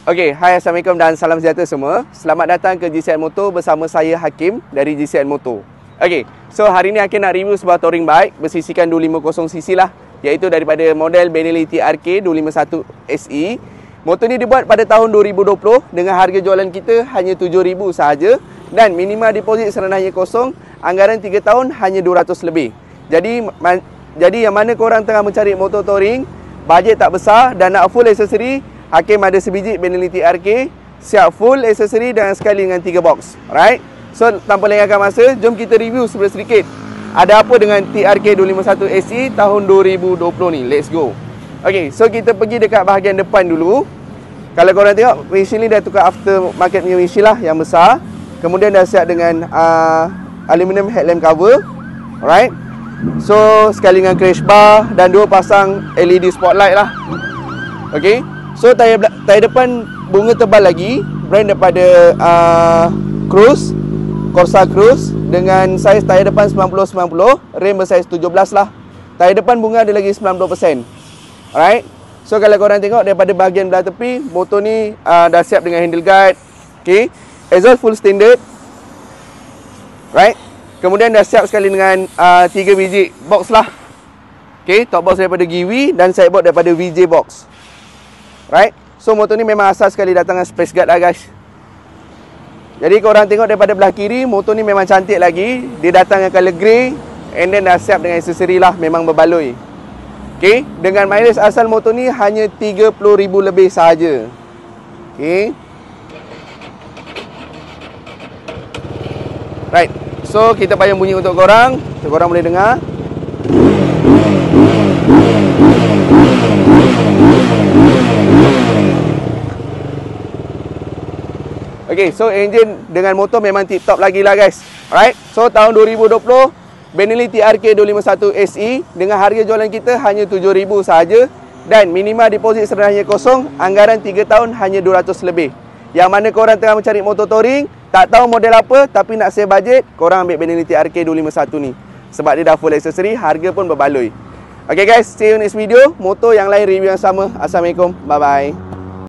Okey, hai, Assalamualaikum dan salam sejahtera semua. Selamat datang ke GCN Motor bersama saya Hakim dari GCN Motor. Okey, so hari ni Hakim nak review sebuah touring bike bersisikan 250cc lah, iaitu daripada model Benelli TRK 251 SE. Motor ni dibuat pada tahun 2020 dengan harga jualan kita hanya 7,000 sahaja dan minimal deposit serendah hanya kosong, anggaran 3 tahun hanya 200 lebih. Jadi yang mana korang tengah mencari motor touring, bajet tak besar dan nak full aksesori, Hakim ada sebiji Benelli TRK, siap full aksesori dan sekali dengan 3 box. Alright. So tanpa lengahkan masa, jom kita review sedikit ada apa dengan TRK 251 SE tahun 2020 ni. Let's go. Okay, so kita pergi dekat bahagian depan dulu. Kalau korang tengok, windshield ni dah tukar aftermarket punya windshield lah yang besar. Kemudian dah siap dengan aluminium headlamp cover. Alright. So sekali dengan crash bar dan 2 pasang LED spotlight lah. Okay. So tayar depan bunga tebal lagi, brand daripada Corsa Cruise dengan saiz tayar depan 90-90, rim bersaiz 17 lah. Tayar depan bunga ada lagi 90%. Alright. So kalau korang tengok daripada bahagian belah tepi, motor ni dah siap dengan handle guard. Okay. Exhaust full standard. Right. Kemudian dah siap sekali dengan 3 biji box lah. Okay. Top box daripada Giwi dan sideboard daripada VJ Box. Right. So motor ni memang asal sekali datang dengan space guard lah guys. Jadi korang tengok daripada belah kiri, motor ni memang cantik lagi. Dia datang dengan color grey and then dah siap dengan aksesori lah, memang berbaloi. Okay. Dengan mileage asal motor ni hanya 30,000 lebih sahaja. Okay. Right. So kita payung bunyi untuk korang, so korang boleh dengar. Okay, so engine dengan motor memang tip top lagi lah guys. Alright, so tahun 2020 Benelli TRK 251 SE dengan harga jualan kita hanya 7,000 sahaja dan minimal deposit sebenarnya kosong, anggaran 3 tahun hanya 200 lebih. Yang mana korang tengah mencari motor touring, tak tahu model apa tapi nak save budget, korang ambil Benelli TRK 251 ni. Sebab dia dah full aksesori, harga pun berbaloi. Okay guys, see you next video. Motor yang lain review yang sama. Assalamualaikum, bye bye.